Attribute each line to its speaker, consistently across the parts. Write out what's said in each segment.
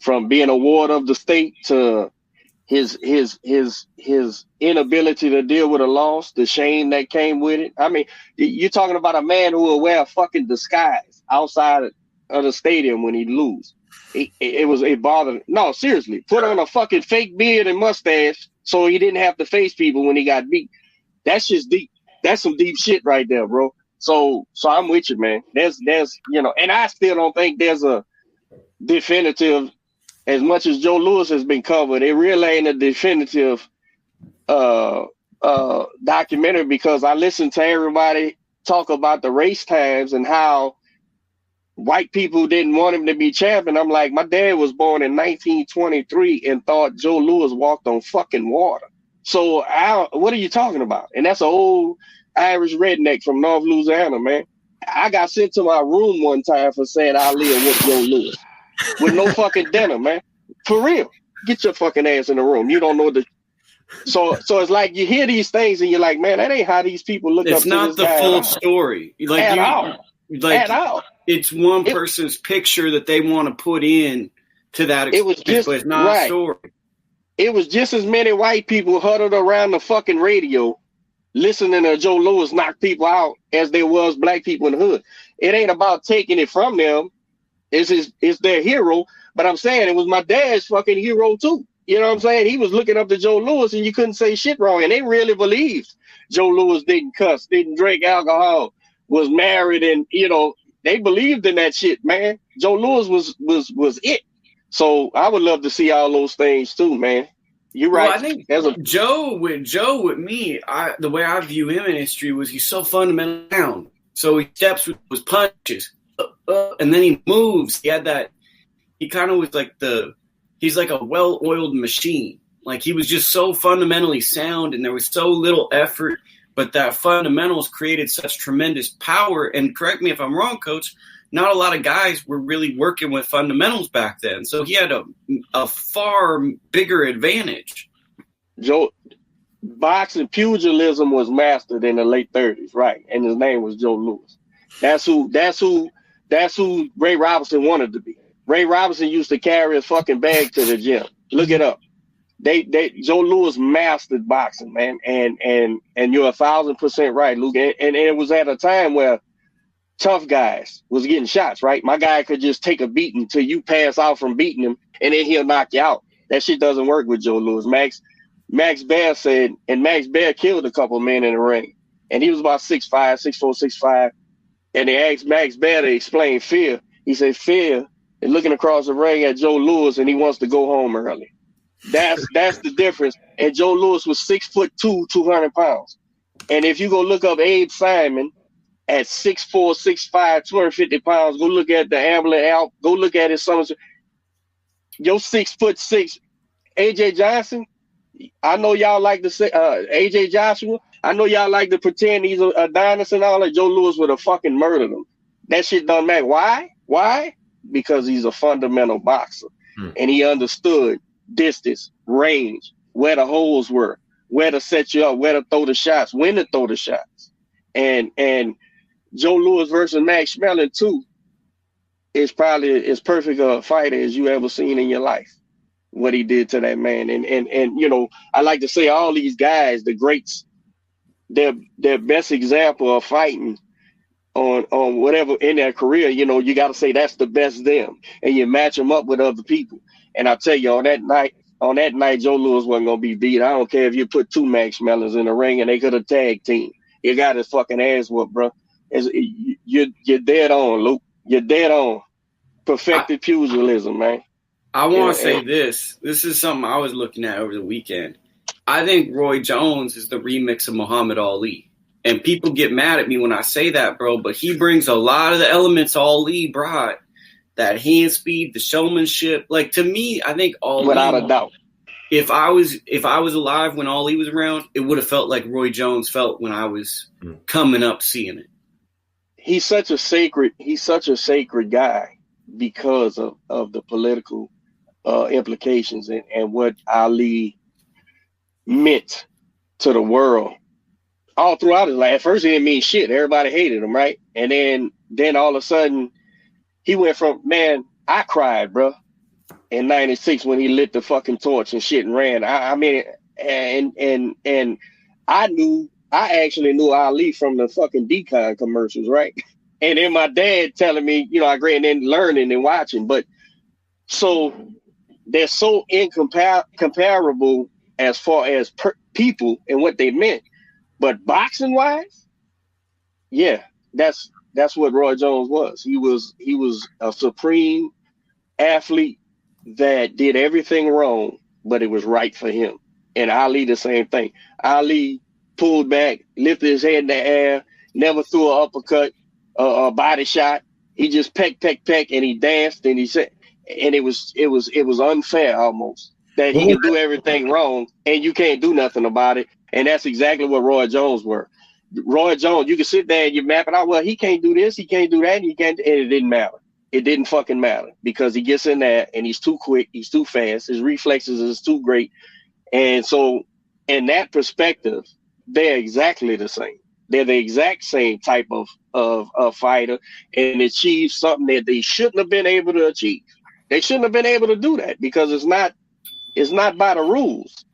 Speaker 1: from being a ward of the state to his inability to deal with a loss, the shame that came with it. I mean, you're talking about a man who will wear a fucking disguise outside of the stadium when he lose. It bothered. No, seriously, put on a fucking fake beard and mustache so he didn't have to face people when he got beat. That's just deep. That's some deep shit right there, bro. So I'm with you, man. There's and I still don't think there's a definitive. As much as Joe Louis has been covered, it really ain't a definitive documentary, because I listened to everybody talk about the race times and how white people didn't want him to be champion. I'm like, my dad was born in 1923 and thought Joe Louis walked on fucking water. So what are you talking about? And that's an old Irish redneck from North Louisiana, man. I got sent to my room one time for saying Ali with Joe Louis. With no fucking dinner, man. For real. Get your fucking ass in the room. You don't know the. So it's like you hear these things and you're like, man, that ain't how these people look up to this guy.
Speaker 2: It's not the full story. At all. It's one person's picture that they want to put in to that experience, but it's not a story.
Speaker 1: It was just as many white people huddled around the fucking radio listening to Joe Louis knock people out as there was black people in the hood. It ain't about taking it from them. It's their hero, but I'm saying it was my dad's fucking hero too. You know what I'm saying? He was looking up to Joe Louis and you couldn't say shit wrong. And they really believed Joe Louis didn't cuss, didn't drink alcohol, was married, and they believed in that shit, man. Joe Louis was it. So I would love to see all those things too, man. You're right.
Speaker 2: Well, I think Joe with me, the way I view him in history was he's so fundamentally sound. So he steps with his punches. And then he moves. He had that. He kind of was like he's like a well-oiled machine. Like he was just so fundamentally sound, and there was so little effort, but that fundamentals created such tremendous power. And correct me if I'm wrong, Coach, not a lot of guys were really working with fundamentals back then. So he had a far bigger advantage.
Speaker 1: Joe, boxing pugilism was mastered in the late 30s, right? And his name was Joe Louis. That's who Ray Robinson wanted to be. Ray Robinson used to carry his fucking bag to the gym. Look it up. Joe Louis mastered boxing, man. And you're 1,000% right, Luke. And it was at a time where tough guys was getting shots, right? My guy could just take a beating till you pass out from beating him, and then he'll knock you out. That shit doesn't work with Joe Louis. Max Baer said, and Max Baer killed a couple men in the ring. And he was about 6'5", 6'4", 6'5". And they asked Max Baer to explain fear. He said, fear is looking across the ring at Joe Louis and he wants to go home early. That's the difference. And Joe Louis was 6'2", 200 pounds. And if you go look up Abe Simon at 6'4", 6'5", 250 pounds, go look at the Ambulance out, go look at his sons. Your 6'6", AJ Johnson, I know y'all like to say AJ Joshua. I know y'all like to pretend he's a Adonis and all that. Joe Louis would have fucking murdered him. That shit don't matter. Why? Because he's a fundamental boxer. And he understood distance, range, where the holes were, where to set you up, where to throw the shots, when to throw the shots. And Joe Louis versus Max Schmeling too is probably as perfect a fighter as you ever seen in your life. What he did to that man. And I like to say all these guys, the greats, their best example of fighting on whatever in their career, you got to say that's the best them, and you match them up with other people. And I tell you, on that night, Joe Louis wasn't gonna be beat. I don't care if you put two Max Schmelings in the ring and they could have tag team. You got his fucking ass whooped, bro. You're dead on, Luke. You're dead on. Perfected pugilism, man.
Speaker 2: I want to say this. This is something I was looking at over the weekend. I think Roy Jones is the remix of Muhammad Ali. And people get mad at me when I say that, bro, but he brings a lot of the elements Ali brought. That hand speed, the showmanship. Like, to me, I think Ali,
Speaker 1: without a doubt.
Speaker 2: If I was alive when Ali was around, it would have felt like Roy Jones felt when I was coming up seeing it.
Speaker 1: He's such a sacred guy because of the political implications and what Ali meant to the world all throughout his life. At first, he didn't mean shit. Everybody hated him, right? And then all of a sudden, he went from, man, I cried, bro. in '96 when he lit the fucking torch and shit and ran. I mean, and I actually knew Ali from the fucking Decon commercials, right? And then my dad telling me, I grew and then learning and watching, but so they're so incomparable as far as people and what they meant, but boxing wise, yeah, that's what Roy Jones was. He was a supreme athlete that did everything wrong, but it was right for him. And Ali, the same thing. Ali pulled back, lifted his head in the air, never threw an uppercut, a body shot. He just peck, and he danced, and he said, and it was unfair almost that he could do everything wrong, and you can't do nothing about it. And that's exactly what Roy Jones were. Roy Jones, you can sit there and you map it out. Well, he can't do this, he can't do that, and and it didn't matter. It didn't fucking matter because he gets in there and he's too quick, he's too fast, his reflexes is too great. And so in that perspective, they're exactly the same. They're the exact same type of fighter and achieve something that they shouldn't have been able to achieve. They shouldn't have been able to do that because it's not by the rules.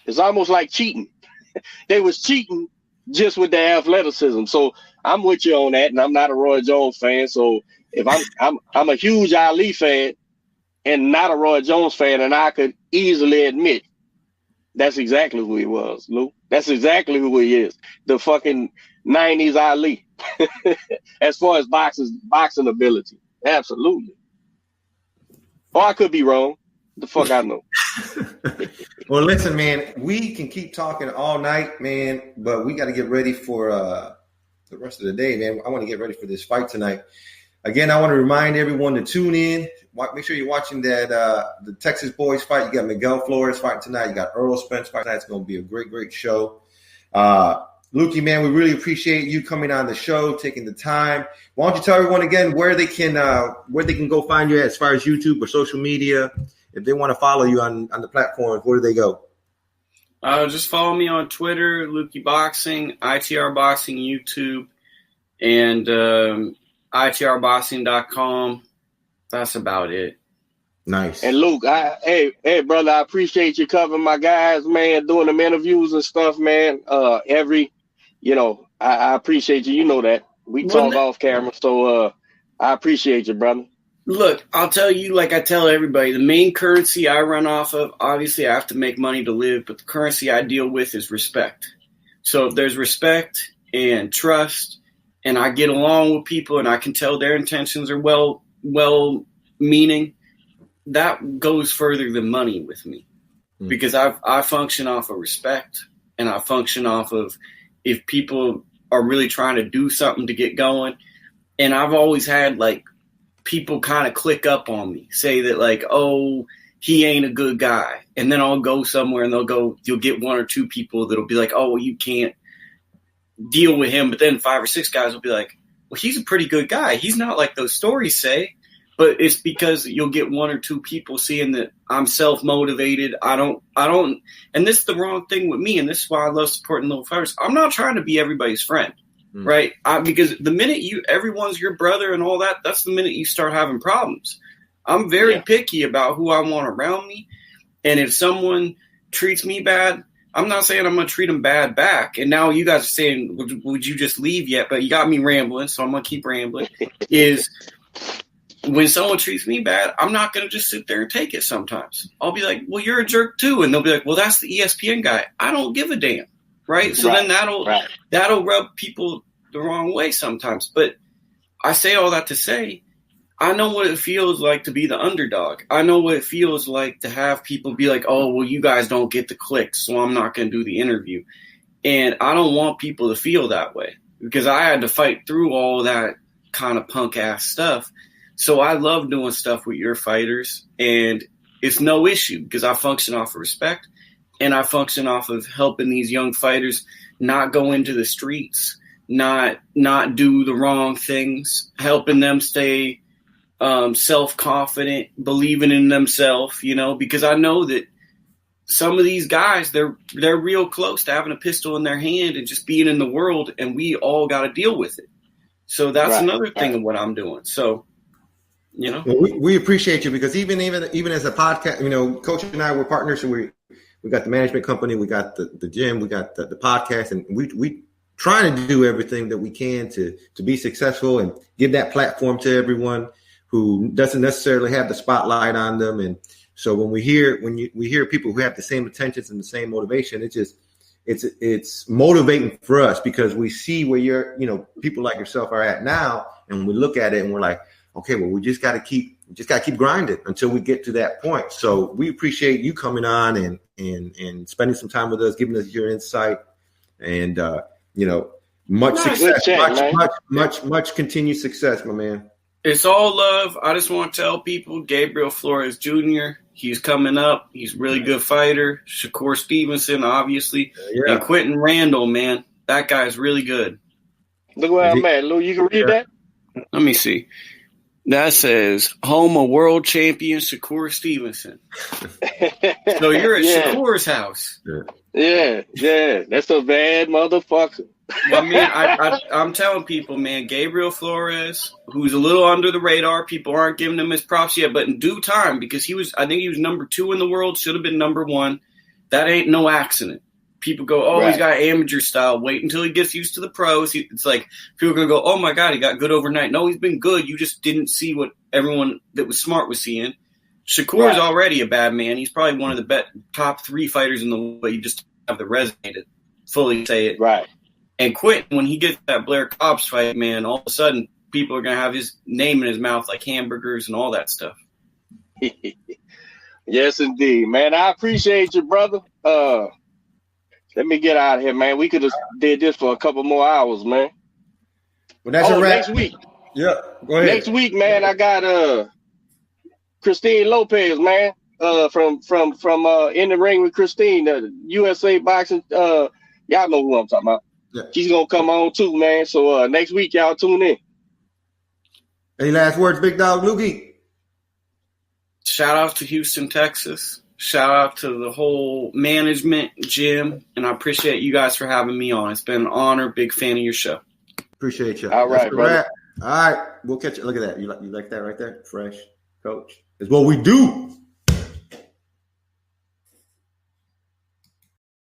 Speaker 1: It's almost like cheating. They was cheating just with their athleticism. So I'm with you on that, and I'm not a Roy Jones fan. So if I'm a huge Ali fan and not a Roy Jones fan, and I could easily admit that's exactly who he was, Lou. That's exactly who he is. The fucking 90s Ali. As far as boxing ability. Absolutely. Or I could be wrong. The fuck I know.
Speaker 3: Well, listen, man, we can keep talking all night, man, but we got to get ready for the rest of the day, man. I want to get ready for this fight tonight. Again, I want to remind everyone to tune in. Make sure you're watching that the Texas boys fight. You got Miguel Flores fighting tonight. You got Earl Spence fighting tonight. It's going to be a great, great show. Lukey, man, we really appreciate you coming on the show, taking the time. Why don't you tell everyone again where they can go find you as far as YouTube or social media? If they want to follow you on the platforms, where do they go?
Speaker 2: Just follow me on Twitter, Lukey Boxing, itrboxing, YouTube, and itrboxing.com. That's about it.
Speaker 3: Nice.
Speaker 1: And Luke, hey, brother, I appreciate you covering my guys, man, doing them interviews and stuff, man. I appreciate you. You know that. We talk off camera, so I appreciate you, brother.
Speaker 2: Look, I'll tell you, like I tell everybody, the main currency I run off of, obviously I have to make money to live, but the currency I deal with is respect. So if there's respect and trust, and I get along with people and I can tell their intentions are well-meaning, that goes further than money with me. Because I function off of respect, and I function off of if people are really trying to do something to get going. And I've always had, like, people kind of click up on me, say that, like, oh, he ain't a good guy. And then I'll go somewhere and you'll get one or two people that'll be like, oh, well, you can't deal with him. But then 5 or 6 guys will be like, well, he's a pretty good guy. He's not like those stories say. But it's because you'll get 1 or 2 people seeing that I'm self-motivated. I don't, and this is the wrong thing with me. And this is why I love supporting little fighters. I'm not trying to be everybody's friend. Right? Because the minute everyone's your brother and all that, that's the minute you start having problems. I'm very picky about who I want around me. And if someone treats me bad, I'm not saying I'm going to treat them bad back. And now you guys are saying, would you just leave yet? But you got me rambling, so I'm going to keep rambling. Is when someone treats me bad, I'm not going to just sit there and take it sometimes. I'll be like, well, you're a jerk too. And they'll be like, well, that's the ESPN guy. I don't give a damn. Right. So then that'll rub people the wrong way sometimes. But I say all that to say, I know what it feels like to be the underdog. I know what it feels like to have people be like, oh, well, you guys don't get the clicks, so I'm not going to do the interview. And I don't want people to feel that way because I had to fight through all that kind of punk ass stuff. So I love doing stuff with your fighters, and it's no issue because I function off of respect. And I function off of helping these young fighters not go into the streets, not do the wrong things, helping them stay self-confident, believing in themselves, because I know that some of these guys, they're real close to having a pistol in their hand and just being in the world, and we all got to deal with it. So that's another thing of what I'm doing. So You know,
Speaker 3: well, we appreciate you because even as a podcast, you know, Coach and I were partners. So we got the management company, we got the gym, we got the podcast, and we trying to do everything that we can to be successful and give that platform to everyone who doesn't necessarily have the spotlight on them. And so when we hear people who have the same intentions and the same motivation, it's motivating for us because we see where people like yourself are at now, and we look at it and we're like, okay, well, we just got to keep grinding until we get to that point. So we appreciate you coming on and spending some time with us, giving us your insight, and much success, much continued success, my man.
Speaker 2: It's all love. I just want to tell people, Gabriel Flores Jr., he's coming up. He's a really good fighter. Shakur Stevenson, obviously. Yeah. And Quentin Randall, man. That guy's really good.
Speaker 1: Look where I'm at, Lou. You can read that?
Speaker 2: Let me see. That says, home of world champion Shakur Stevenson. So you're at Shakur's house.
Speaker 1: Yeah. That's a bad motherfucker.
Speaker 2: Well, man, I'm telling people, man, Gabriel Flores, who's a little under the radar, people aren't giving him his props yet, but in due time, because I think he was number 2 in the world, should have been number 1. That ain't no accident. People go, He's got amateur style. Wait until he gets used to the pros. It's like people are going to go, oh, my God, he got good overnight. No, he's been good. You just didn't see what everyone that was smart was seeing. Shakur is already a bad man. He's probably one of the top 3 fighters in the world. You just have the resume to fully say it.
Speaker 1: Right.
Speaker 2: And Quentin, when he gets that Blair Cobbs fight, man, all of a sudden people are going to have his name in his mouth like hamburgers and all that stuff.
Speaker 1: Yes, indeed, man. I appreciate you, brother. Let me get out of here, man. We could have did this for a couple more hours, man.
Speaker 3: Well, that's a wrap.
Speaker 1: Next week.
Speaker 3: Yeah, go ahead.
Speaker 1: Next week, man, I got Christine Lopez, man, from In the Ring with Christine, USA Boxing. Y'all know who I'm talking about. Yeah. She's going to come on too, man. So next week, y'all tune in.
Speaker 3: Any last words, Big Dog Lukey?
Speaker 2: Shout out to Houston, Texas. Shout out to the whole management, Jim. And I appreciate you guys for having me on. It's been an honor. Big fan of your show.
Speaker 3: Appreciate you.
Speaker 1: All right, brother.
Speaker 3: All right. We'll catch you. Look at that. You like that right there? Fresh, Coach. It's what we do.